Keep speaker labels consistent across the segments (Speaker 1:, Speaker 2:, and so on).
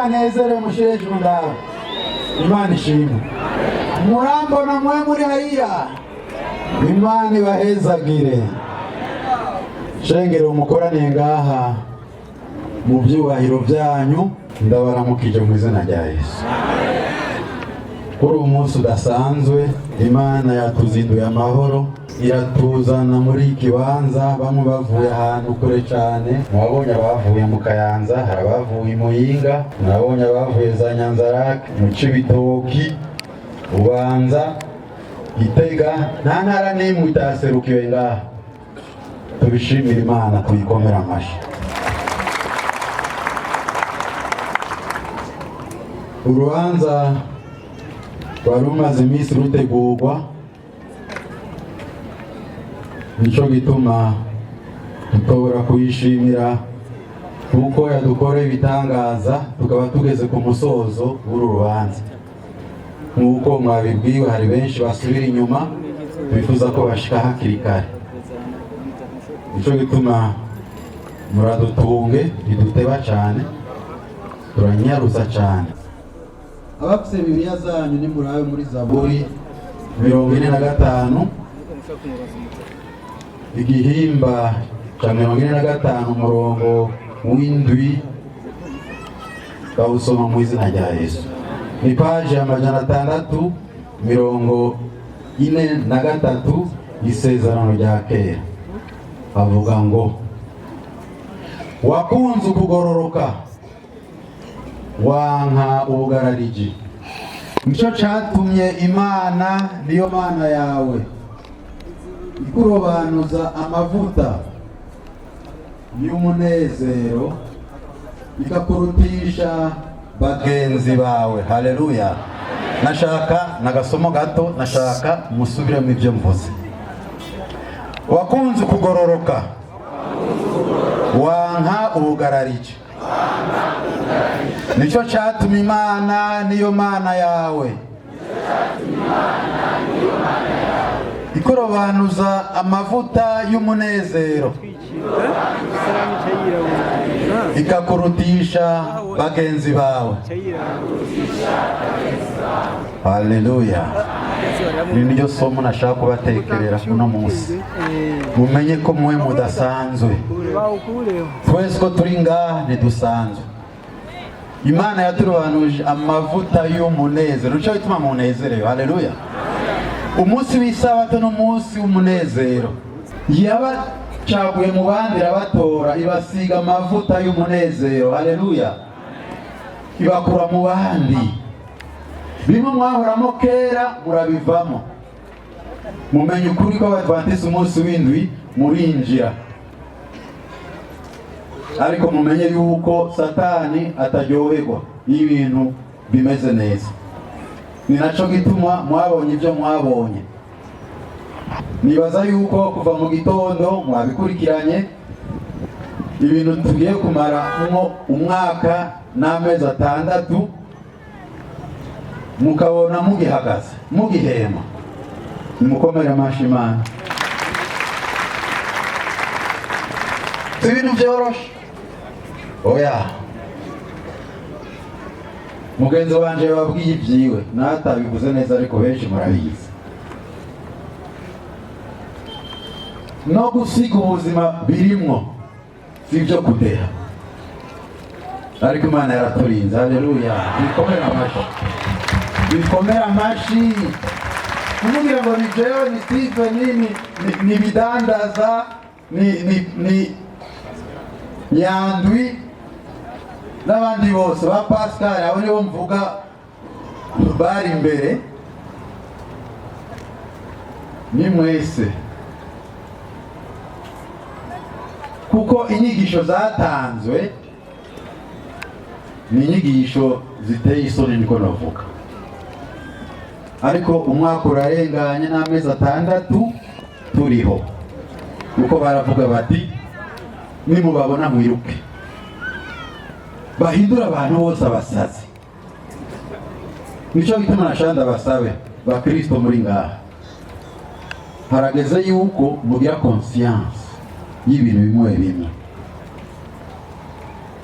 Speaker 1: Banezere musheje ndaho Imana ishimwe murambona mwe muri hariya Imana ibahezagire shengero umukoraniye ngaha mu byubahiro byanyu ndabaramukije mu izina rya Yesu. Kuri uyu munsi udasanzwe Imana yatuzinduye amahoro iratuzana muri kibanza bamwe bavuye ahantu kure cyane mwabonye abavuye mu Kayanza hari abavuye i Muyinga mwabonye abavuye za Nyanzarake mu Cibitoki Ubanza Gitega nta ntara n'imwe itaserukiwe ngaha tubishimira Imana tuyikomera amashi. Urubanza rwari rumaze iminsi rutegurwa nico gituma tutobora kuyishimira kuko yadukoreye ibitangaza tukaba tugeze ku musozo w'uru rubanza. Nk'uko mwabibwiwe hari benshi basubira inyuma bifuza ko bashika hakiri kare, nico gituma muradutunge riduteba cyane turanyaruza cyane. Abafise Bibiliya zanyu ni murabe muri Zaburi 45 igihimba cya 45 umurongo w'indwi bawusoma mu izina rya Yesu. Ni paje ya 643 isezerano rya kera avuga ngo wakunze ukugororoka wanka ubugarariji nicyo cyatumye Imana niyo Mana yawe ikurobanuza amavuta y'umunezero ikakurutisha bagenzi bawe. Haleluya. Nashaka nagasomo gato nashaka musubiremo ibyo mvuze. Wakunze kugororoka wanka ubugararije nicyo cyatumye Imana niyo Mana yawe ikurobanuza amavuta y'umunezero ikakurutisha bagenzi bawe. Haleluya. Niryo somo nashaka kubatekerera kuno munsi mumenye ko mwe mudasanzwe twese ko turi ngaha ntidusanzwe. Imana yaturobanuje amavuta y'umunezero nico bituma munezerewe. Haleluya. Umunsi w'isabato n'umunsi w'umunezero yabacaguye mu bandi irabatora ibasiga amavuta y'umunezero. Haleluya. Ibakura mu bandi bimwe mwahoramo kera murabivamo mumenye ukuri ko Abadiventiste umunsi w'indwi murinjira, ariko mumenye yuko Satani ataryoherwa y'ibintu bimeze neza. Ni naco gituma mwabonye ibyo mwabonye. Nibaza yuko kuva mu gitondo mwabikurikiranye ibintu tugiye kumara umwaka n'amezi 6 mukabona mugihagaze mugihema. Nimukomere amashi Imana. Si ibintu byoroshe oya. Mugenzi wanje babwiye ibyiwe natabivuze neza ariko benshi murabizi. No gusiga ubuzima birimwo sivyo kudeha, ariko Imana yaraturinze. Haleluya. Bikomera amashi, bikomera amashi. Kugira ngo ni jewe ni Steve ni bidandaza ni Nyandwi n'abandi bose ba Pascal abo nibo mvuga bari imbere ni mwese, kuko inyigisho zatanzwe ni inyigisho ziteye isoni niko navuga. Ariko umwaka urarenganye n'amezi 6 turiho, kuko baravuga bati nimubabona mwiruke, bahindura abantu bose abasazi. Nico gituma nashanda basabe bakristo muri ngaha, harageze yuko mugira conscience y'ibintu bimwe bimwe.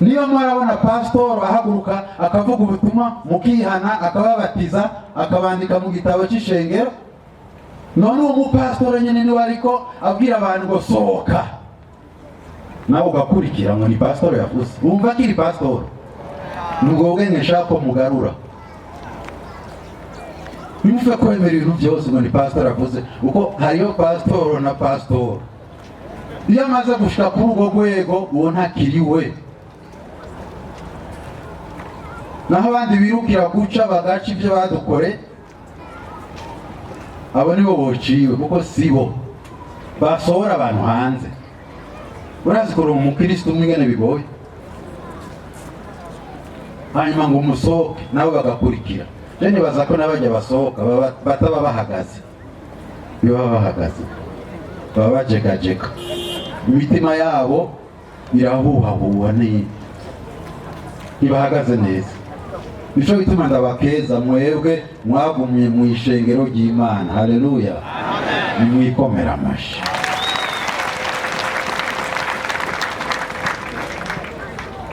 Speaker 1: Niyo mwarabona pastor ahaguruka akavuga ubutumwa mukihana, akababatiza, akabandika mu gitabo cy'ishengero, none uwo pastor nyene ni wariko abwira abantu ngo sohoka, nawe ugakurikira ngo ni pastor yavuze. Umva kiri pastor mugobwe nshako mugarura, nimufe kwemera ibintu byose ngo ni pastor yavuze, uko hariyo pastor na pastor. Iyo amaze gushika kuri urwo rwego uwo ntakiriwe, naho abandi birukira guca bagaca ibyo badukore, abo nibo bociwe, kuko sibo basohora abantu hanze. Urazi ko umukristo umwe ngene bigoye, hanyuma ngo umusohoke nabo bagakurikira. Je nibaza ko nabajya basohoka bataba bahagaze, iyo baba bahagaze baba bajegajega, imitima yabo irahuhahuha, ntibahagaze neza. Nico bituma ndabakeza mwebwe mwagumye mu ishengero ry'Imana. Haleluya, nimwikomera amashi.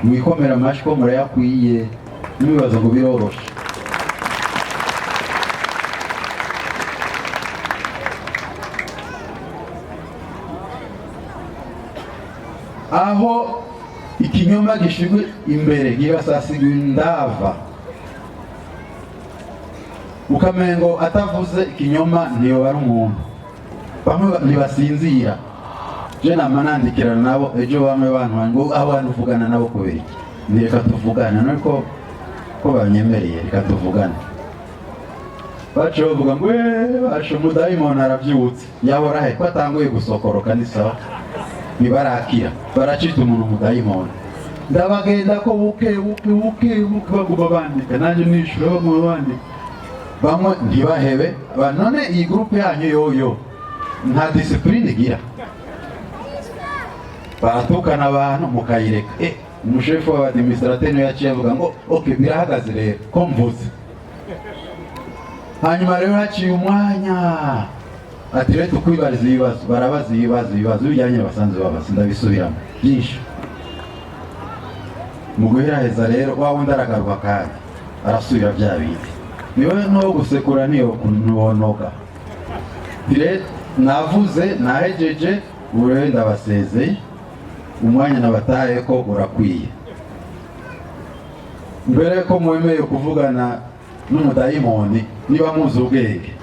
Speaker 1: Mwikomera amashi ko murayakwiye, n'ibibazo ngo biroroshe. Aho ikinyoma gishigwe imbere gibasasigwa indava, ukamengo atavuze ikinyoma niyo bari umuntu. Bamwe ntibasinzira, je namanandikirana nabo ejo bamwe bantu ngo abantu uvugana nabo kubera iki, reka tuvugana, nuko ko banyemereye reka tuvugane. Bacu bavuga ngo basho umudayimoni arabyutse, yahora he ko atanguye gusokoroka, ni sawa, nibarakira baracita umuntu umudayimoni. Ndabagenda ko buke baguma bandika, nanjye nishura bamwe bandika, bamwe ntibahebe. None iyi groupe yanyu yoyo nta discipline igira, baratukana abantu mukayireka. Umushefu wa administrateur niyo yaciye avuga ngo okay birahagaze rero ko mvuze. Hanyuma rero haciye umwanya ati rero tukwibariza ibibazo, barabaza ibibazo bijyanye basanzwe babaza, ndabisubiramo byinshi. Mu guheraheza rero wa wundi aragaruka kandi arasubira bya bindi, niwe no gusekura niyo kunonoka. Dire navuze nahejeje, urenda basezeye, umwanya nabataye ko urakwiye. Mbere ko mwemeye kuvugana n'umudayimoni, niba muzi ubwenge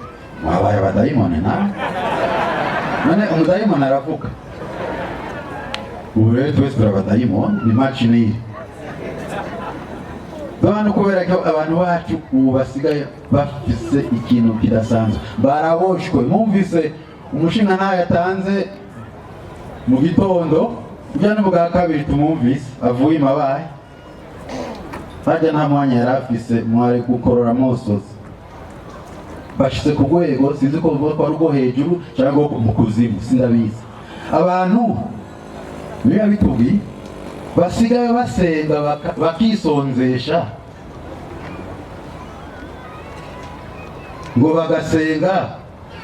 Speaker 1: mwabaye abadayimoni nawe. None umudayimoni aravuga, ubu rero twese turabadayimoni, ni machiniri. Dore kubera ko abantu bacu ubu basigaye bafise ikintu kidasanzwe, baraboshwe. Mwumvise umushinga nawe yatanze mu gitondo, ujya no bwa kabiri tumumvise avuye Mabaye, hajya nta mwanya yari afise, mwari gukorora amosozi. Bashize ku rwego sinzi ko bavuga ko ari hejuru cyangwa mu kuzimu, sindabizi. Abantu biba bitubi basigaye basenga bakisonzesha, ngo bagasenga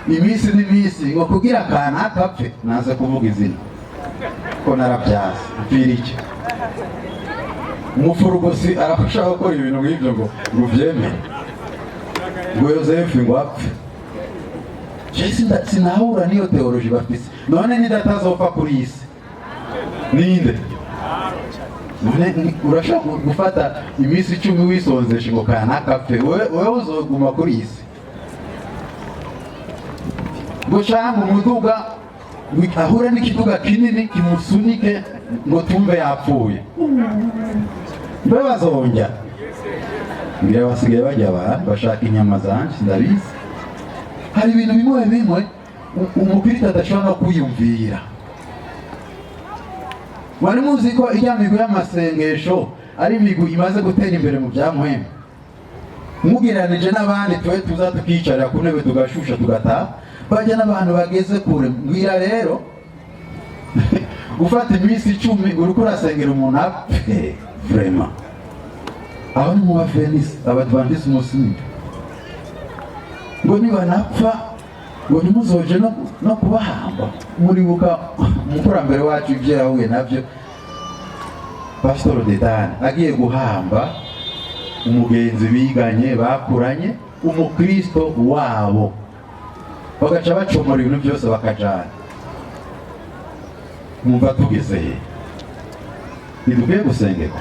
Speaker 1: iminsi n'iminsi ngo kugira akana akapfe. Naze kuvuga izina ko narabyaza mpfira iki. Umufurugosi arashaka gukora ibintu nk'ibyo ngo ubyemere, ngo Yosefu ngo apfe. Sinahura niyo teoloji bafise. None nidatazopfa kuri isi ninde? None urashaka gufata iminsi 10 wisonzesha ngo kana akapfe, wewe uzoguma kuri isi? Ngo cyangwa umuduga ahure n'ikiduga kinini kimusunike ngo tumve yapfuye, mbe bazonja. Ngira basigaye bajya abantu bashaka inyama zanje, ndabizi. Hari ibintu bimwe umukristo adashobora kwiyumvira. Wari muzi ko ijya migo y'amasengesho ari migo imaze gutera imbere mu byamuhembe? Mugiranije n'abandi tuwe tuza tukicara ku ntebe tugashusha tugataha, bajya n'abantu bageze kure. Mbwira rero gufata iminsi 10 uriko urasengera umuntu apfe vraiment. Aho ni mu bafenisi abadventiste muslim ngo nibanapfa ngo ntimuzoje no kubahamba. Muribuka umukurambere wacu ibyo yahuye nabyo, Pastor Dedane agiye guhamba umugenzi biganye bakuranye umukristo wabo, bagaca bacomora ibintu byose bakajana. Mwumva tugeze he? Nidukwiye gusengerwa.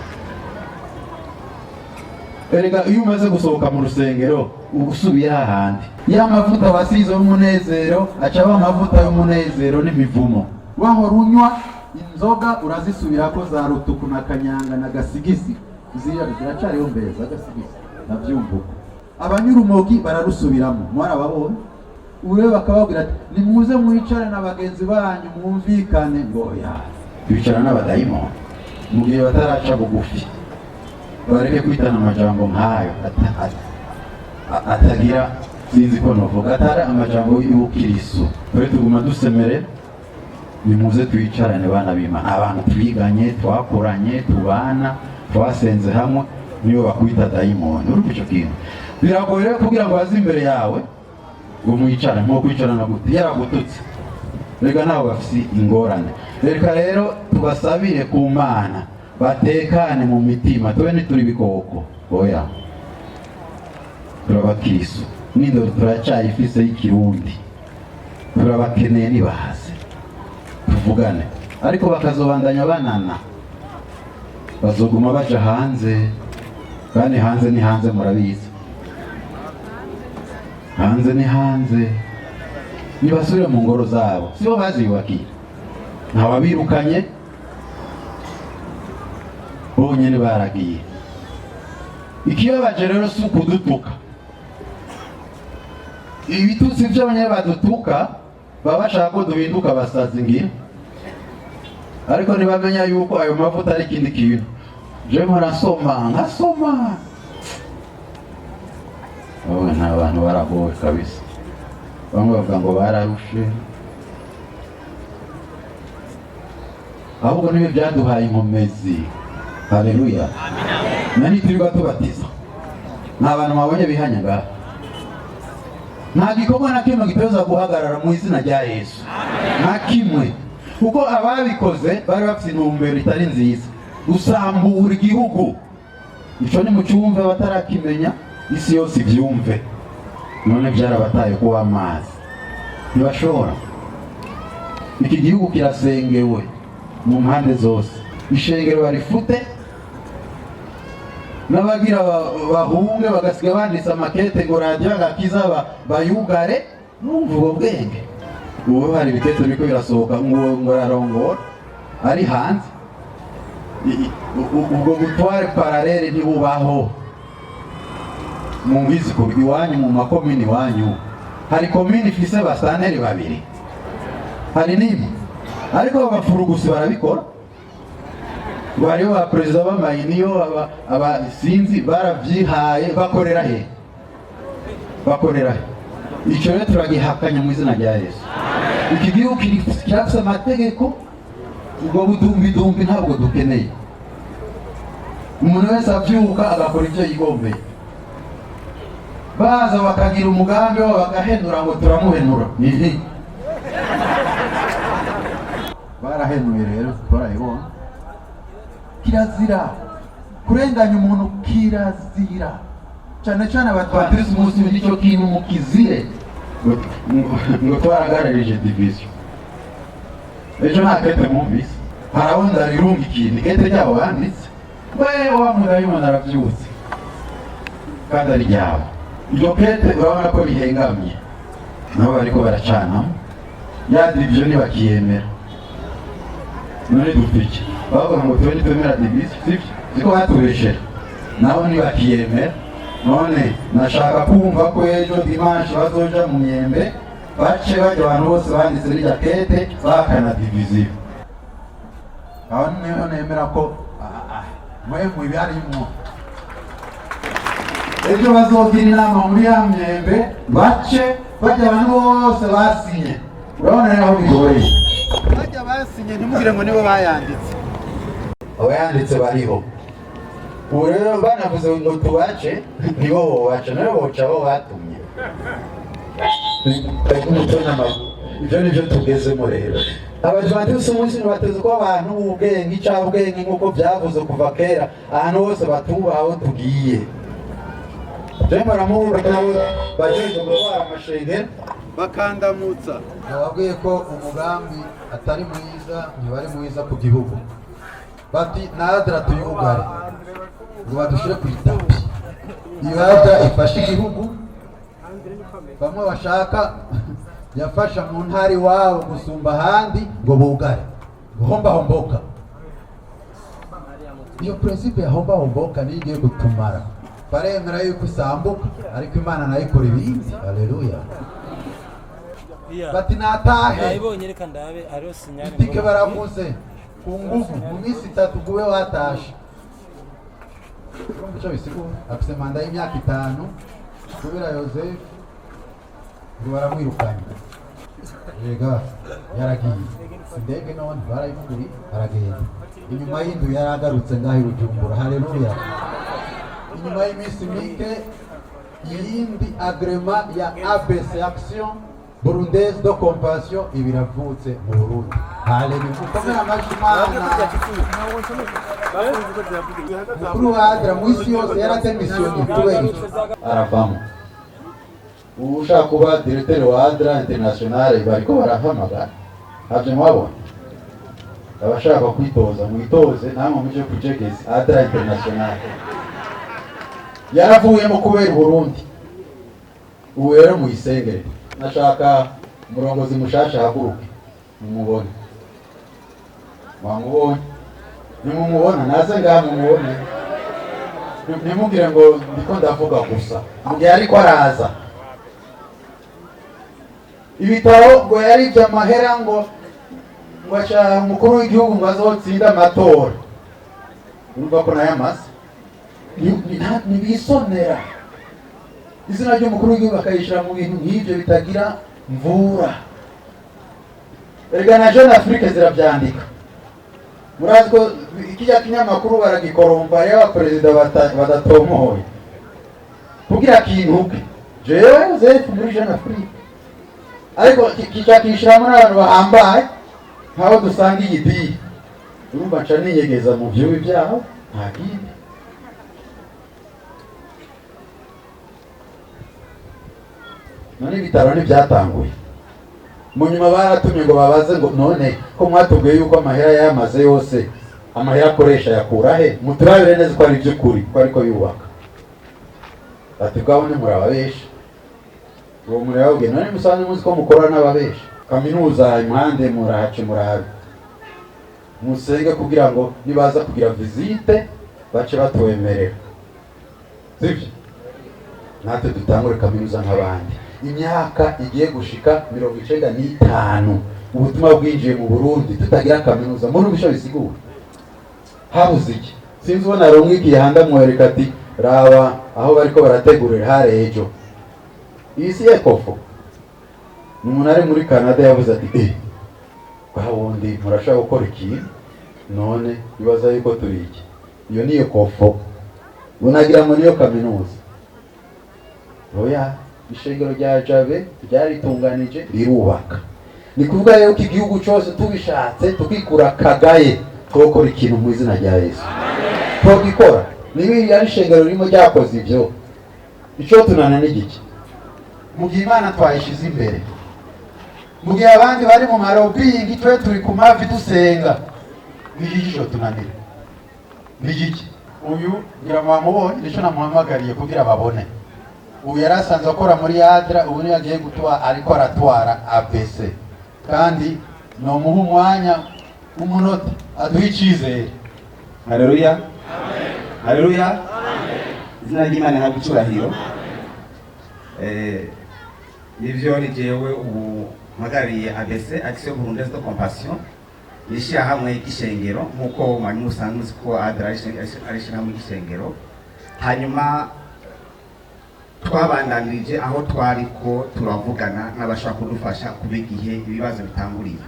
Speaker 1: Erega iyo umaze gusohoka mu rusengero usubiye hahandi, ya mavuta wasize y'umunezero acaba amavuta y'umunezero n'imivumo. Wahora unywa inzoga urazisubirako za rutuku na kanyanga na gasigisi, ziracariho mbere za gasigisi navyumvuko. Abanyurumogi bararusubiramo, mwarababona. Ureba akababwira ati nimuze mwicare na bagenzi banyu mwumvikane. Ngo ya bicara n'abadayimoni mu gihe bataraca bugufi, bareke kwitana amajambo nk'ayo atagira sinzi ko novuga, atari amajambo y'ubukirisu. Twe tuguma dusemere, nimuze twicarane bana b'Imana, abantu twiganye twakoranye tubana twasenze hamwe, niyo bakwita dayimoni. Urumva ico kintu biragoye rero kugira ngo baze imbere yawe ngo mwicarane. Nko kwicarana gute? Yaragututse. Rega naho bafise ingorane. Reka rero tubasabire ku Mana batekane mu mitima. Twe ntituri bikoko, oya, turabakristo n'indoro turacyayifise y'ikirundi, turabakeneye nibahaze tuvugane. Ariko bakazobandanya banana, bazoguma baja hanze, kandi hanze ni hanze, murabizi hanze ni hanze. Nibasubire mu ngoro zabo, sibo baziyubakiye, ntawabirukanye, bonyene baragiye. Ikibabaje rero si ukudutuka. Ibitutsi by'abanyene badutuka baba bashaka ko duhinduka abasazi ngira, ariko ntibamenya yuko ayo mavuta ari ikindi kintu. Je nkasoma nta bantu baragowe kabisa. Bamwe bavuga ngo bararushe, ahubwo niwe byaduhaye inkomezi. Haleluya, nani turiba tubatiza nta bantu babonye bihanyaga. Nta gikorwa na kimwe giteza guhagarara mu izina rya Yesu, nta kimwe, kuko ababikoze bari bafite intumbero itari nziza, gusambura igihugu. Ico ni mucyumve batarakimenya, isi yose ibyumve. None byarabataye kuba amazi, ntibashobora. Iki gihugu kirasengewe mu mpande zose, ishengero barifute, n'abagira bahunge bagasiga banditse amakete ngo radio agakiza bayugare. Numva ubwo bwenge. Ubu hari ibiteto biriko birasohoka ngo yarongora ari hanze. Ubwo gutware paralele ntibubaho. Mumbizi ko iwanyu mu makomini wanyu hari komini ifise basaneri babiri, hari nimwe, ariko abafurugusi barabikora. Bariho ba perezida b'amayiniyo abasinzi baravyihaye, bakorera he? Ico rero turagihakanya mu izina rya Yesu. Iki gihugu kirafise amategeko, ubwo budumbi ntabwo dukeneye. Umuntu wese avyuka agakora ivyo yigombeye. Baza bakagira umugambi wabo bagahenura ngo turamuhenura. Barahenuye rero, twarayibona. Kirazira kurenganya umuntu, kirazira cyane cyane abatwatiriza umunsi w'icyo kintu mukizire. Ngo twaragararije division. Ejo nta kete mwumvise, harabunda rirunga ikintu kete ryabo banditse, we wa mudayimoni aravyutse kandi ari ryabo. Iryo kete urabona ko rihengamye, nabo bariko baracanamo. Ya division ntibakiyemera. None dufike bavuga ngo twe twemera division, sivyo? Ziko batubeshera, nabo ntibakiyemera. None nashaka kumva ko ejo dimanche bazoja mu Myembe bace bajya abantu bose banditse rya kete bakana division. Aho niyo nemera ko mwe mu byarimo. Ejo bazogira inama muri ya Myembe bace bajya abantu bose basinye urabona rero aho bigoye bajya basinye ntimugire ngo nibo bayanditse abayanditse bariho ubu rero banavuze ngo tubace nibo bobaca nayo boca abo batumye ibyo nibyo tugezemo rero abadivantisi umunsi ntibateze ko abantu ubwenge icabwenge nk'uko byavuze kuva kera ahantu hose batubaha aho tugiye jewe baramuhura nabo bajeje gutwara amashengero bakandamutsa nababwiye ko umugambi atari mwiza ntibari mwiza ku gihugu bati nadra tuyugare ngo badushire ku itapi iyo nadra ifashe igihugu bamwe bashaka yafasha mu ntari wabo gusumba ahandi ngo bugare guhomba homboka iyo principe ya homba homboka niyo igiye gutumara baremera yuko isambuka ariko Imana nayo ikora ibindi haleluya bati natahe itike baravuze ku nguvu mu minsi 3 gube watashe icyo bisigura afise manda y'imyaka 5 kubera Yozefu ngo baramwirukanye rega yaragiye sindege none barayimuguri aragenda inyuma y'indu yaragarutse ngaho Bujumbura haleluya inyuma y'iminsi mike yindi agrema ya ABC Action Burundaise de Compassion ibiravutse mu Burundi haleluya ukomera amashimana mukuru wa Adra mu isi yose yaratemisioni kubera aravamo ushaka kuba directeur wa Adra International bariko barahamagara havyo mwabona abashaka kwitoza mwitoze namwe muje kujegeza Adra International yaravuyemo kubera Burundi ubu rero muyisengere nashaka umurongozi mushasha haguruke mumubone mwamubonye nimumubona naze ngaha mumubone nimugire ngo ndiko ndavuga gusa mugihe ariko araza ibitaro ngo yari by'amahera ngo aca umukuru w'igihugu ngo azotsinda amatora urumva ko nayamaze nibisonera izina ry'umukuru w'igihugu akayishira mu bintu nk'ibyo bitagira mvura erega na Jeune Afrique zirabyandika murazi ko ikijya kinyamakuru baragikoromba rero abaperezida badatomoye kugira kintuke jewe Yozefu muri Jeune Afrique ariko kishakishiramo n'abantu bahambaye nk'aho dusanga igiti urumva nca niyegeza mu vyubi byaho nta kindi none ibitaro ntibyatanguye mu nyuma baratumye ngo babaze ngo none ko mwatubwiye yuko amahera yamaze yose amahera akoresha yakura he muturabire neza ko ari by'ukuri ko ariko yubaka ati bwabone murababesha uwo murababwe none musanze muzi ko mukora n'ababesha kaminuza impande murahace murabe musenge kugira ngo nibaza kugira visite bace batwemerera sivyo natwe dutangure kaminuza nk'abandi imyaka igiye gushika 95 ubutumwa bwinjiye mu Burundi tutagira kaminuza muri bisho bisigura habuze iki sinzi ubona romwiki yahanda mwereka ati raba aho bariko barategurira hare ejo isi ekofo umuntu ari muri Canada yavuze ati bahawundi murashaka gukora iki none bibaza yuko turi iki iyo niyo kofo unagira ngo niyo kaminuza oya ishengero rya Jabe ryaritunganije rirubaka ni kuvuga rero ko igihugu cyose tubishatse tukikura kagaye twokora ikintu mu izina rya Yesu twogikora nibi yari ishengero ririmo ryakoze ibyo icyo tunana n'igiki mu gihe Imana twayishize imbere mu gihe abandi bari mu marobingi twe turi ku mavi dusenga n'igicyo tunanira n'igiki uyu ngira mwamubonye nicyo namuhamagariye kugira babone ubu yarasanzwe akora muri Adra ubu niyo yagiye gutwara ariko aratwara ABC kandi no muha umwanya umunota aduha icyizere
Speaker 2: haleluya amen haleluya amen izina ry'Imana ntabwo cyurahiro nivyo ni jewe ubu mpagariye ABC Action Burundaise de Compassion yishya hamwe y'igishengero nkuko mwanyu musanzwe ko Adra arishira mu gishengero hanyuma twabandanirije aho twariko turavugana n'abashaka kudufasha kuba igihe ibibazo bitanguriye.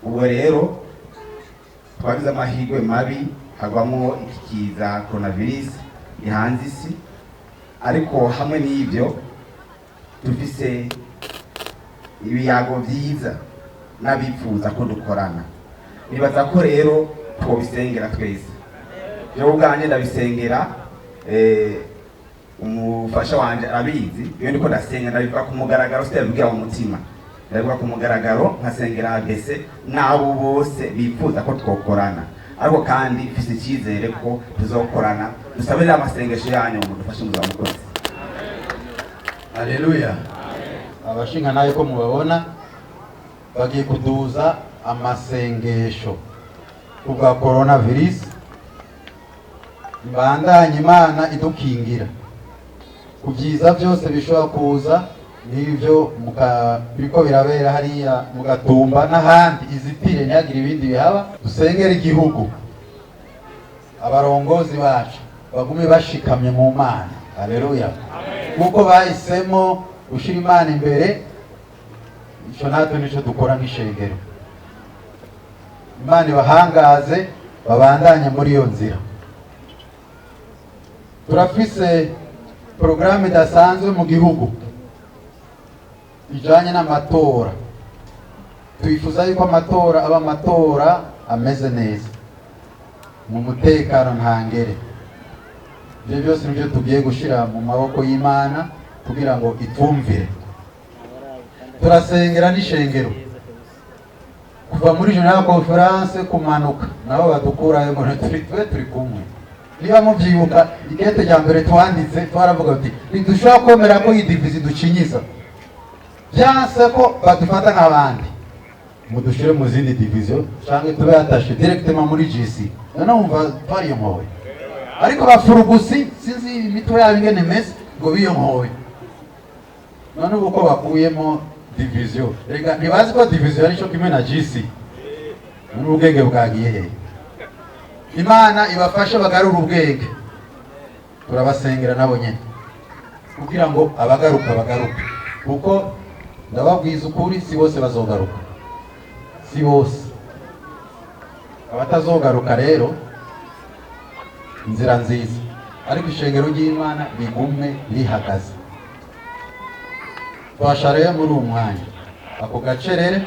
Speaker 2: Ubwo rero twagize amahirwe mabi hagwamo iki kiza coronavirus ihanze isi, ariko hamwe n'ibyo dufise ibiyago byiza n'abifuza ko dukorana. Nibaza ko rero twobisengera twese. Jewe ubwanje ndabisengera, umufasha wanje abizi, iyo ndiko ndasenga ndabivuga ku mugaragaro, sitabivugira mu mutima, ndabivuga ku mugaragaro nkasengera ABC n'abo bose bifuza ko twokorana. Ariko kandi mfise icyizere ko tuzokorana. Dusabire amasengesho yanyu ngo dufashe muzamukozi.
Speaker 1: Haleluya. Abashinga nayo ko mubabona bagiye kuduza amasengesho kubwa coronavirus. Mbandanye Imana idukingira kubyiza byose bishobora kuza n'ibyo biriko birabera hariya mu Gatumba n'ahandi, izitire nyagira ibindi bihaba. Dusengera igihugu, abarongozi bacu bagume bashikamye mu Mana. Haleluya. Kuko bahisemo gushira Imana imbere, ico natwe nico dukora nk'ishengero. Imana ibahangaze babandanye muri iyo nzira. Turafise programme idasanzwe mu gihugu ijanye n'amatora. Twifuza yuko amatora aba amatora ameze neza mu mutekano ntangere. Ibyo byose nibyo tugiye gushira mu maboko y'Imana kugira ngo itwumvire. Turasengera n'ishengero kuva muri General Conference kumanuka nabo badukurayo ngo turi kumwe. Niba mubyibuka igete rya mbere twanditse twaravuga ati ntidushobora kwemera ko iyi division ducinyiza, byanse ko badufata nk'abandi, mudushire mu zindi division cyangwa tube yatashe directement muri GC. None umva twari yomhowe, ariko bafurugusi sinzi imitwe yabo ingene meze ngo biyomhowe. None uko bakuyemo division, rega ntibazi ko division ari cyo kimwe na GC. N'ubwenge bwagiye he? Imana ibafashe bagarura ubwenge. Turabasengera nabo nyene kugira ngo abagaruka bagaruke, kuko ndababwiza ukuri si bose bazogaruka, si bose. Abatazogaruka rero inzira nziza, ariko ishengero ry'Imana bigume rihagaze. Twashareye muri uwo mwanya ako gacerere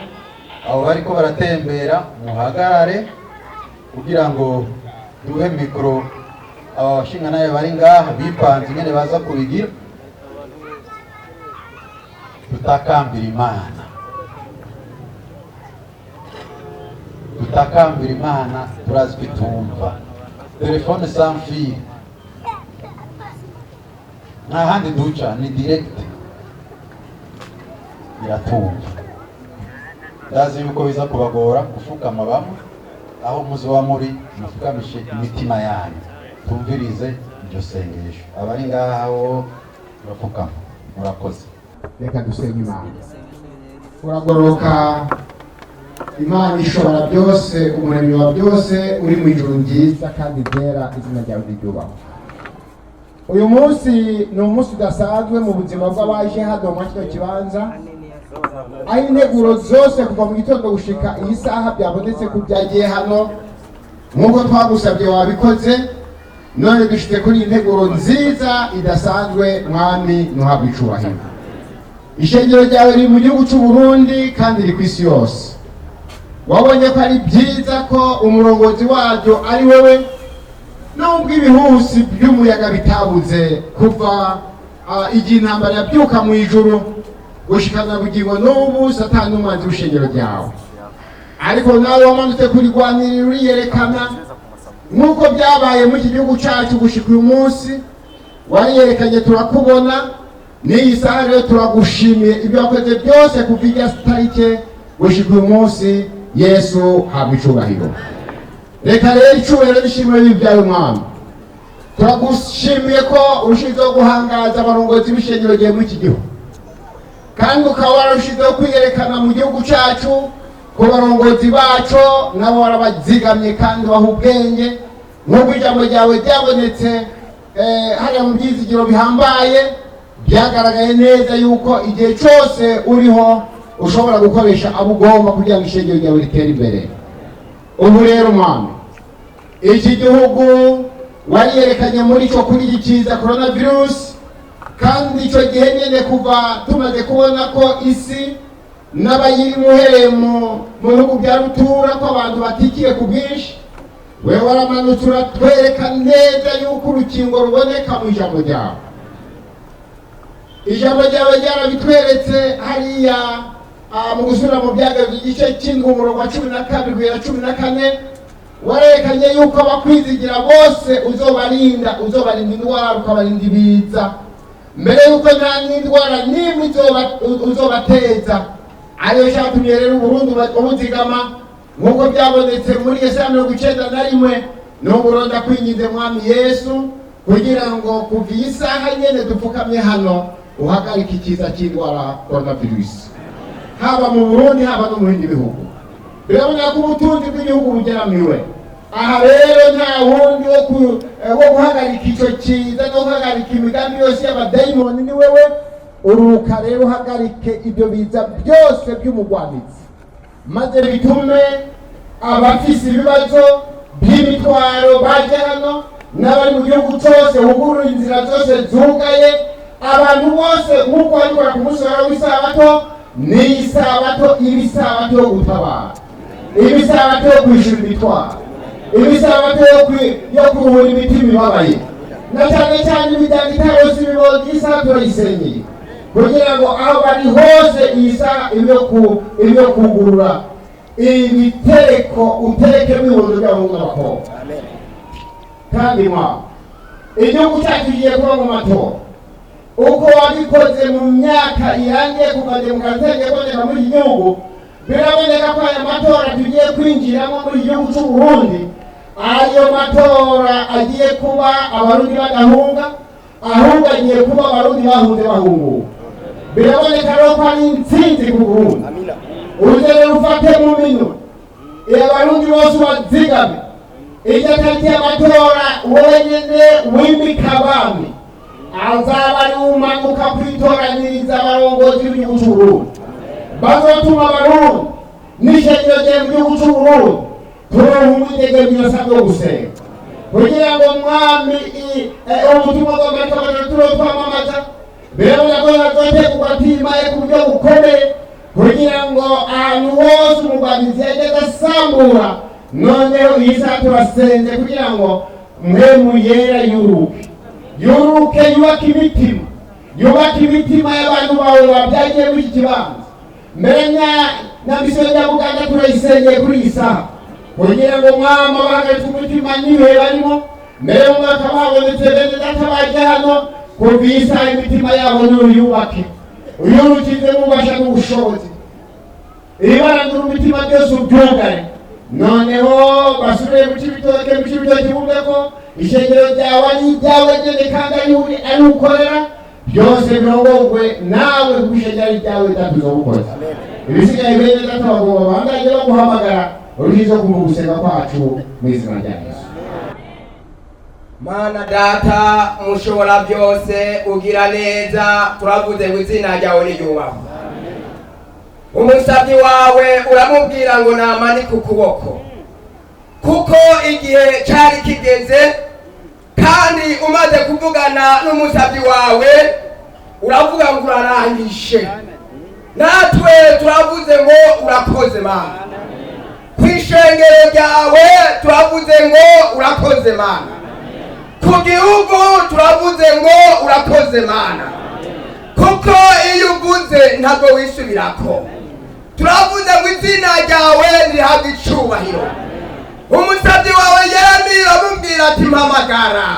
Speaker 1: abo bariko baratembera muhagarare kugira ngo duhe mikro aba bashinga naye bari ngaha bipanze nyene baza kubigira. Tutakambira Imana, tutakambira Imana, turazi bitumva. Telefone sans fil nta handi duca, ni direct iratumva. Ndazi yuko biza kubagora gufukama bamwe, aho muzoba muri mufukamishe imitima yanyu tumvirize iryo sengesho. Abari ngaho murafukama, murakoze.
Speaker 3: Reka dusenge Imana. Uragoroka Imana ishobora byose, umuremyi wa byose, uri mu ijuru ryiza kandi ryera, izina ryawe ryubahwe. Uyu munsi ni umunsi udasanzwe mu buzima bw'abaje hano muri kino kibanza, aho integuro zose kuva mu gitondo gushika iyi saha byabonetse ko byagiye hano nk'uko twagusabye wabikoze. None dushite kuri iyi nteguro nziza idasanzwe. Mwami ntuhabwe icubahiro. Ishengero ryawe riri mu gihugu cy'u Burundi kandi riri ku isi yose. Wabonye ko ari byiza ko umurongozi waryo ari wewe, nubwo ibihusi by'umuyaga bitabuze kuva igihe intambara yabyuka mu ijuru gushikana bugingo n'ubu Satani umwanzi w'ishengero ryawe. Ariko nawe wamanutse kurigwanirira uriyerekana nk'uko byabaye mu iki gihugu cyacu gushika uyu munsi. Wariyerekanye turakubona, n'iyi saha rero turagushimiye ibyo wakoze byose kuva irya tarike gushika uyu munsi. Yesu habwa icubahiro. Reka rero icubahiro bishimwe bibyaye Umwami. Turagushimiye ko urushizeho guhangaza abarongozi b'ishengero ryawe muri iki gihugu, kandi ukaba warushizeho kwiyerekana mu gihugu cyacu ku barongozi bacu, nabo warabazigamye kandi baha ubwenge nk'uko ijambo ryawe ryabonetse hariya mu byizigiro bihambaye byagaragaye neza yuko igihe cyose uriho ushobora gukoresha abo ugomba kugira ngo ishengero ryawe ritere imbere. Ubu rero mwana, iki gihugu wariyerekanye muri cyo kuri iki kiza coronavirus, kandi icyo gihe nyine kuva tumaze kubona ko isi n'abayirimo uhereye mu bihugu bya rutura ko abantu batikiye ku bwinshi, wewe waramanutse uratwereka neza yuko urukingo ruboneka mu ijambo ryawe. Ijambo ryawe ryarabitweretse hariya mu gusubira mu byagazo igice cy'indwi umurongo wa 12 kugera 14, warerekanye yuko abakwizigira bose uzobarinda indwara, ukabarinda ibiza, mbere yuko nta n'indwara n'imwe uzobateza. Ariyo cyatumye rero Uburundi ubuzigama nk'uko byabonetse muri Yesaya 91, n'uburonda kwinginze mwami Yesu kugira ngo kuva iyi saha nyene dupfukamye hano uhagarika ikiza cy'indwara coronavirus, haba mu Burundi haba no mu bindi bihugu. Birabona ko ubutunzi bw'igihugu bugeramiwe. Aha rero nta wundi wo guhagarika icyo kiza no guhagarika imigambi yose y'abadayimoni ni wewe. Uruka rero uhagarike ibyo biza byose by'umugwanitsi, maze bitume abafise ibibazo by'imitwaro baje hano, n'abari mu gihugu cyose hugurura inzira zose zugaye, abantu bose nk'uko barikora ku munsi w'isabato, n'isabato ibisabato yo gutabara, ibisabato yo kwishyura imitwaro, ibisabato yo kuruhura imitima ibabaye, na cyane cyane imiryango itarose ibibondo isaha turayisenyeye kugira ngo aho bari hose iyi saha ibyo kugurura ibitereko uterekemo ibibondo by'abahungu n'abakobwa. Kandi igihugu cyacu kigiye kuba mu matora, uko wabikoze mu myaka irangiye kuva demokarasi yagiye kuboneka muri iki gihugu, biraboneka ko aya matora tugiye kwinjiramo muri iki gihugu cy'u Burundi, ayo matora agiye kuba abarundi badahunga, ahubwo agiye kuba abarundi bahunze bahunguka. Biraboneka rero ko ari intsinzi ku Burundi. Urugero rufate mu minwe abarundi bose bazigame, iryo tariki y'amatora wenyine wimika abami azaba ari umanuka kwitoranyiriza abarongozi b'igihugu cy'u Burundi, bazotuma abarundi n'ishengero rye mu gihugu cy'u Burundi turonka umwidegemvyo usabwa wo gusenga, kugira ngo mwami ubutumwa bw'amatora turotwamamaza. Birabona ko hazotegurwa timaye ku buryo bukomeye kugira ngo ahantu hose umugwanizi yageze asambura, noneho iyi saha turasenze kugira ngo mpwemu yera yuruke yubaka imitima y'abantu bawe babyagiye muri iki kibanza. Mbere na misiyo ya Buganda turayisengeye kuri iyi saha kugira ngo mwama bahagaritse umutima n'ibihe barimo, mbere mu mwaka babonetse bene data baje hano kuvisa imitima yabo n'uyubake, uyurukize mubasha n'ubushobozi, ibibarandura imitima byose ubyugare, noneho basubire mu Cibitoke bumve ko ishengero ryawe ari iryawe nyene kandi ari ukorera, byose birongorwe nawe kuko ishengero ari iryawe datuzobukoza. Ibisigaye bene data bagomba bandanye baguhamagara uruhizo kumva gusenga kwacu mu izina rya Yesu.
Speaker 4: Mana data mushobora byose ugira neza, turavuze ngo izina ryawe niyubahwe. Umusabyi wawe uramubwira ngo namanike ukuboko, kuko igihe cyari kigeze, kandi umaze kuvugana n'umusabyi wawe uravuga ngo urarangije. Natwe turavuze ngo urakoze Mana, kwishengero ryawe turavuze ngo urakoze Mana, ku gihugu turavuze ngo urakoze Mana, kuko iyo uvuze ntabwo wisubirako. Turavuze ngo izina ryawe rihabwe icubahiro. Umusabyi wawe Yeremiya amubwira ati mpamagara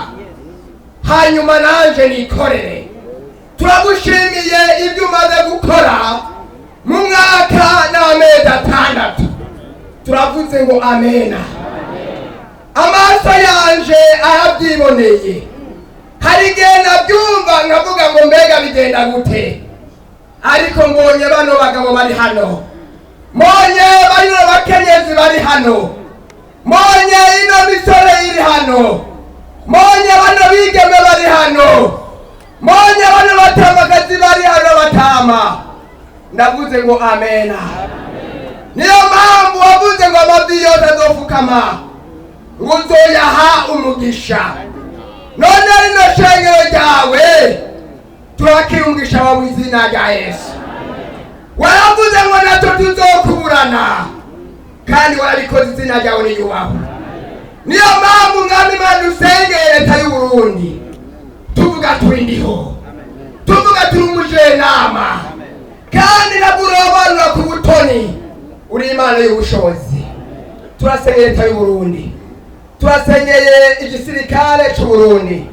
Speaker 4: hanyuma nanje nikorere. Turagushimiye ibyo umaze gukora mu mwaka n'amezi 6. Turavuze ngo amena. Amaso yanje arabyiboneye, hari igihe nabyumva nkavuga ngo mbega bigenda gute, ariko mbonye bano bagabo bari hano, mbonye bano bakenyezi bari hano, mbonye ino misore iri hano, mbonye bano bigeme bari hano, mbonye bano batamakazi bari hano batama, ndavuze ngo amena. Niyo mpamvu wavuze ngo amavi yose azofukama ngo uzoyaha umugisha. None rino shengero ryawe turakira umugisha wawe mu izina rya Yesu. Waravuze ngo natwe tuzokuburana kandi warabikoze, izina ryawe niyubahwe. Niyo mpamvu mwami Imana usengeye leta y'u Burundi, tuvuga turi ndiho, tuvuga turi umujenama, kandi nagurobanura ku butoni uri Imana y'ubushobozi. Turasengeye leta y'u Burundi, turasengeye igisirikare cy'u Burundi,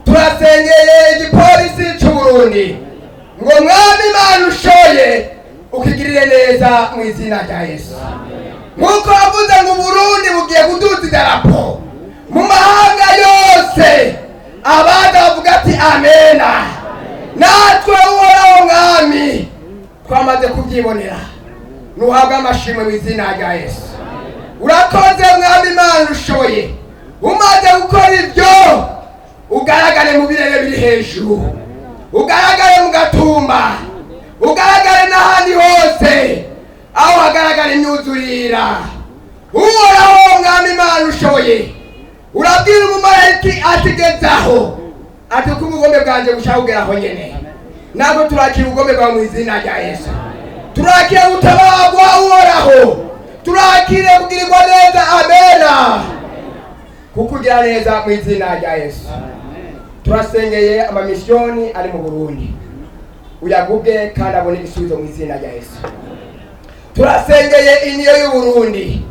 Speaker 4: turasengeye igipolisi cy'u Burundi, ngo mwami Imana ushoye ukigirire neza mu izina rya Yesu. Nkuko wavuze ngo Burundi bugiye kuduza idarapo mu mahanga yose, abana bavuga ati amena. Natwe uhoraho mwami twamaze kubyibonera, nuhabwa amashimwe mu izina rya Yesu. Urakoze mwami Imana ushoye, umaze gukora ibyo ugaragare mu birere biri hejuru, ugaragare mu Gatumba, ugaragare n'ahandi hose aho hagaragara imyuzurira. Uhoraho mwami Imana ushoye, urabwira umumarayika atigezaho ati ko ubugombe bwanjye bushaka kugeraho nyene. Ntabwo turakira ubugombe bwawe mu izina rya Yesu, turakira gutabarwa uhoraho, turakire kugirirwa neza. Amena. Kukugira neza mu izina rya Yesu. Turasengeye amamisiyoni ari mu Burundi, uyagubwe kandi abone igisubizo mu izina rya Yesu. Turasengeye iniyo y'u Burundi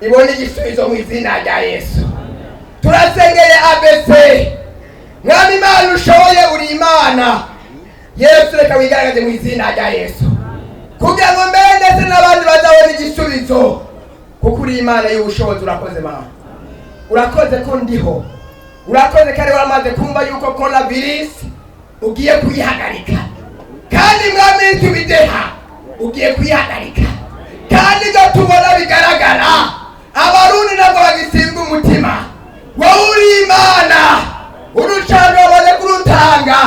Speaker 4: ibone igisubizo mu izina rya Yesu. Turasengeye ABC, mwami Imana ushoboye uri Imana. Yesu reka wigaragaze mu izina rya Yesu, kugira ngo mbere ndetse n'abandi bazabona igisubizo, kuko uri Imana y'ubushobozi. Urakoze Mana, urakoze ko ndiho, urakoze kandi waramaze kumva yuko coronavirus ugiye kuyihagarika, kandi mwami tubideha ugiye kuyihagarika, kandi ibyo tubona bigaragara Abarundi ntabwo bagisimba umutima. Wowe uri Imana, urucano wamaze kurutanga,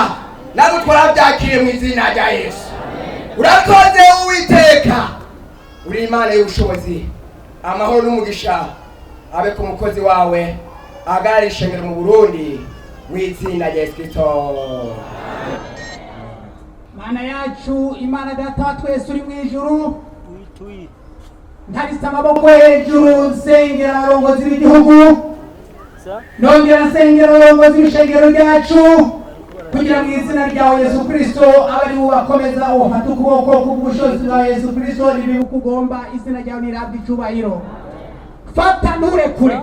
Speaker 4: ntabwo twarabyakiriye mu izina rya Yesu. Urakoze Uwiteka, uri Imana y'ubushobozi. Amahoro n'umugisha abe ku mukozi wawe ahagarara ishengero mu Burundi mu izina rya Yesu Kristo.
Speaker 5: Mana yacu, Imana Data twese uri mu ijuru, ntarise amaboko hejuru nsengera abarongozi b'igihugu, nongera nsengera abarongozi b'ishengero ryacu, kugira mu izina ryawe Yesu Kristo abari bubakomeza ufata ukuboko kubw'ubushobozi bwa Yesu Kristo nibibuka ugomba, izina ryawe nirabwe icyubahiro. Fata nturekure,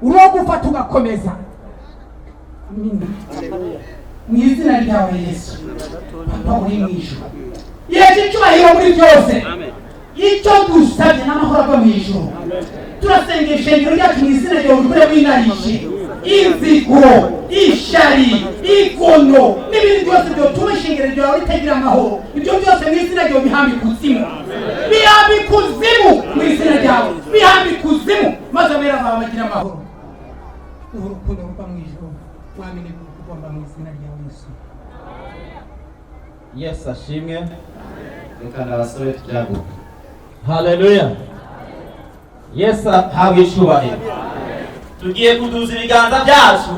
Speaker 5: uro gufata ugakomeza mu izina ryawe Yesu. Papa uri mu ijuru, yeje icyubahiro muri byose. Icyo dusabye n'amahoro ava mu ijuru, turasengera ishengero ryacu mu izina ryawe ukore winarishe inzigo, ishari, igono n'ibindi byose byotuma ishengero ryawe ritagira amahoro. Ibyo byose mu izina ryawe bihambe ikuzimu, bihambe ikuzimu mu izina ryawe, bihambe ikuzimu, maze abera bawe bagira amahoro. Urukundo ruva mu ijuru, wamene kugomba mu izina ryawe Yesu.
Speaker 6: Yesu ashimwe. Reka n'abasore tujaguke. Haleluya. Yesu ahabwe icyubahiro. Tugiye kuduza ibiganza byacu,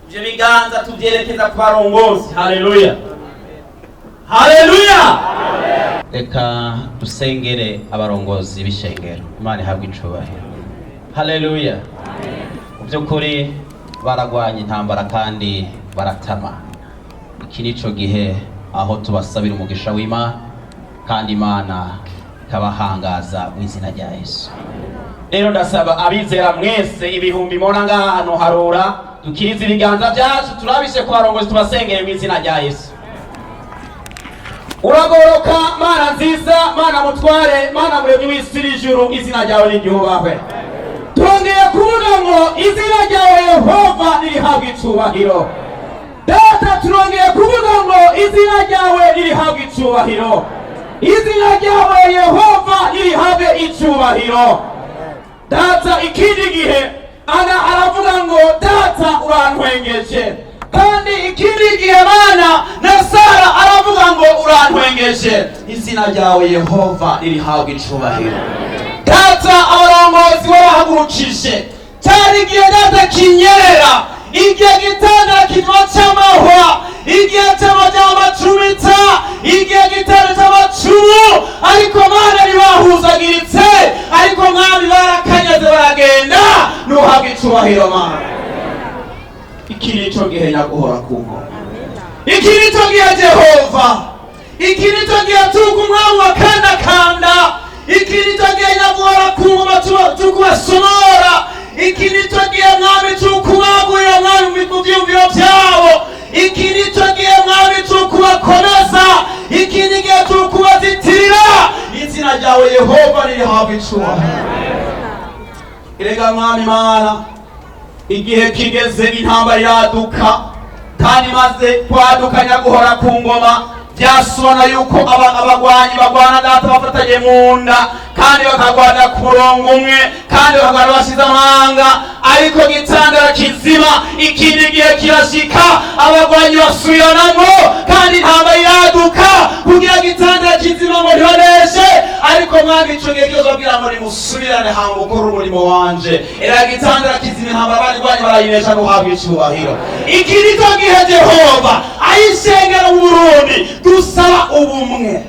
Speaker 6: ibyo biganza tubyerekeza ku barongozi. Haleluya, haleluya. Reka dusengere abarongozi b'ishengero. Imana ihabwe icyubahiro. Haleluya. Mu by'ukuri baragwanye intambara kandi baratama. Iki nico gihe aho tubasabira umugisha w'Imana, kandi Imana ikabahangaza mu izina rya Yesu. Rero ndasaba abizera mwese ibihumbi mona ngahano harura, dukirize ibiganza byacu turabishe ku barongozi tubasengeye mu izina rya Yesu. Uragoroka Mana nziza, Mana mutware, Mana muremyi w'isi n'ijuru, izina ryawe niryubahwe. Turongeye kuvuga ngo izina ryawe Yehova nirihabwe icyubahiro. Data, turongeye kuvuga ngo izina ryawe nirihabwe icyubahiro. Izina ryawe Yehova nirihabwe icyubahiro. Data, ikindi gihe
Speaker 7: aravuga ngo data urantwengeje. Kandi ikindi gihe Mana na Sara aravuga ngo urantwengeje. Izina ryawe Yehova ririhabwa icubahiro. Data abarongozi warahagurukije, cyari igihe data kinyerera, igihe gitandara kinywa cy'amahwa, igihe cy'amajambo acumita, igihe gitandara cy'amacumu, ariko Mana ntibahuzagiritse, ariko mwami barakanyaze baragenda, nuhabwa icubahiro Mana. Iki nico gihe nyaguhora ku ngoma, iki nico gihe Jehova, iki nico gihe tuku umwami wa kandakanda, iki nico gihe nyaguhora ku ngoma tukubasonora, iki nico gihe mwami tukubagurira mwami mu vyumviro vyabo, iki nico gihe mwami tukubakomeza, iki ni gihe tukubazitirira. Izina ryawe Yehova ririhabwa icubahiro. Erega mwami Mana, igihe kigeze intambara iraduka, kandi maze kwaduka nyaguhora ku ngoma, byasona yuko abagwanyi bagwana data bafatanye mu nda, kandi bakagwana ku murongo umwe, kandi bakagwana bashize amahanga, ariko gitandara kizima ikindi gihe kirashika abagwanyi basubiranamo, kandi intambara iraduka kugira gitandara kizima ngo ntibaneshe, ariko mwami ico gihe cyose babwira ngo nimusubirane hama mukore umurimo wanje. Era gitandara kizima intambara barigwanyi barayinesha nuhabwa icubahiro. Iki nico gihe Jehova ayishengera mu Burundi dusaba ubumwe,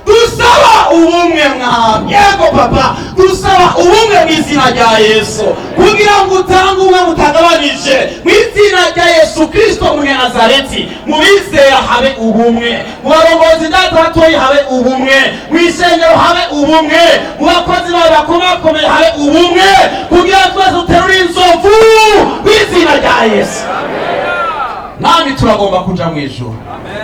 Speaker 7: dusaba ubumwe mwami. Yego papa, dusaba ubumwe mu izina rya Yesu, kugira ngo utange ubumwe mutagabanije mu izina rya Yesu Kristo Munyanazareti. Mu bizera habe ubumwe, mu barongozi data batoyi habe ubumwe, mu isengero habe ubumwe, mu bakozi bawe bakomakomeye habe ubumwe, kugira ngo twese duterure inzovu mu izina rya Yesu. Mwami turagomba kuja mu ijuru,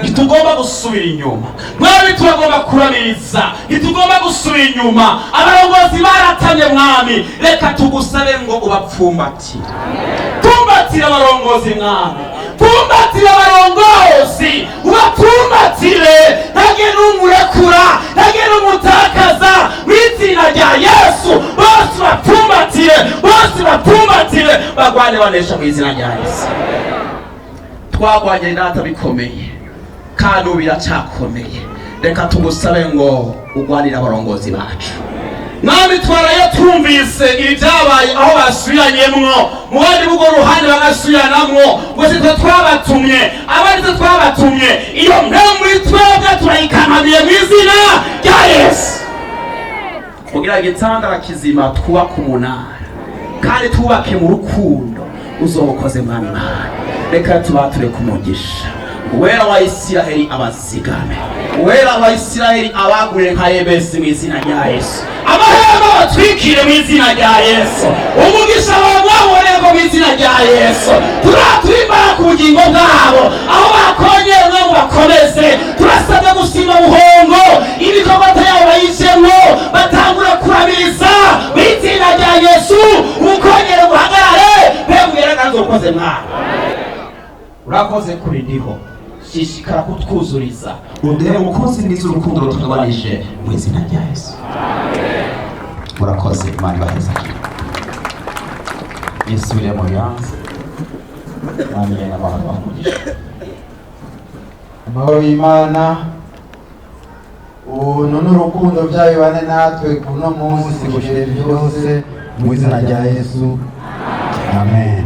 Speaker 7: ntitugomba gusubira inyuma. Mwami turagomba kuramiriza, ntitugomba gusubira inyuma. Abarongozi baratamye mwami, reka tugusabe ngo ubapfumbatire. Pfumbatire abarongozi mwami, pfumbatire abarongozi, ubapfumbatire, ntage n'umurekura, ntage n'umutakaza, mu izina rya Yesu. Bose bapfumbatire, bose bapfumbatire, bagwane banesha mu izina rya Yesu. Twagwanye data bikomeye, kandi ubu biracyakomeye. Reka tugusabe ngo ugwanire abarongozi bacu. Mwami twaraye twumvise ibyabaye aho basubiranyemwo, mu bandi bugo ruhande bagasubiranamwo, ngo sitwe twabatumye, abandi twe twabatumye. Iyo mpemu muri twebwe turayikanamiye mu izina rya Yesu, kugira igitandara kizima twubake umunara, kandi twubake mu rukundo uzobukoze mwami Mana. Reka tubature kumugisha uwera wa Isiraheli abazigame, uwera wa Isiraheli abagure nka Yebesi mu izina rya Yesu. Amahema batwikire mu izina rya Yesu, umugisha wabwaborego mu izina rya Yesu. Turaturimbara ku bugingo bwabo, aho bakongera ngo bakomeze. Turasabye gusimba buhongo, ibikorwa byabo bayishemwo, batangura kurabiriza mu izina rya Yesu. Ukongera guhagarare bemweragaza ukoze mwana. Urakoze kuri ndiho, shishikara kutwuzuriza, uduhe umukozi mwiza urukundo rutagabanije mu izina rya Yesu. Murakoze, Imana ibaheze. Yesu uri mu yanze, Imana yena amahoro bamugisha.
Speaker 1: Amahoro y'Imana, ubuntu n'urukundo byabibane natwe kuno munsi gushira byose mu izina rya Yesu. Amen.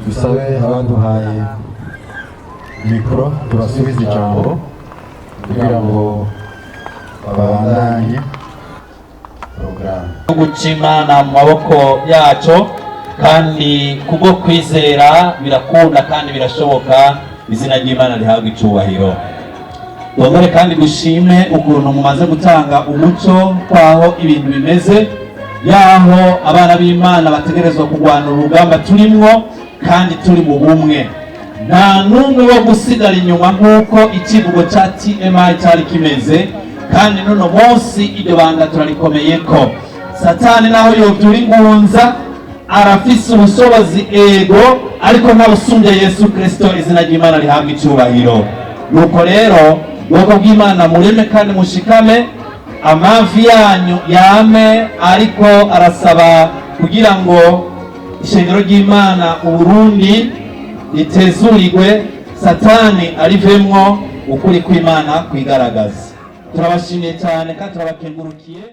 Speaker 1: Dusabe abaduhaye mikoro tubasubize ijambo kugira ngo babandanye porogaramu.
Speaker 8: Guca Imana mu maboko yacu, kandi kubwo kwizera birakunda kandi birashoboka. Izina ry'Imana rihabwa icubahiro. Dongere kandi dushime ukuntu mumaze gutanga umuco kwaho ibintu bimeze, yaho abana b'Imana bategerezwa kurwana urugamba turimwo, kandi turi mu bumwe, nta numwe wo gusigara inyuma nk'uko ikivugo cya TMI cyari kimeze. Kandi nuno munsi iryo banga turarikomeyeko. Satani naho yovyura ingunza, arafise ubushobozi ego, ariko ntabusumbye Yesu Kristo. Izina ry'Imana rihabwa icubahiro. Nuko rero ubwoko bw'Imana mureme kandi mushikame, amavi yanyu yame, ariko arasaba kugira ngo ishengero ry'Imana Uburundi ritezurirwe, satani arivemwo, ukuri kw'Imana kwigaragaza. Turabashimiye cyane kandi turabakengurukiye.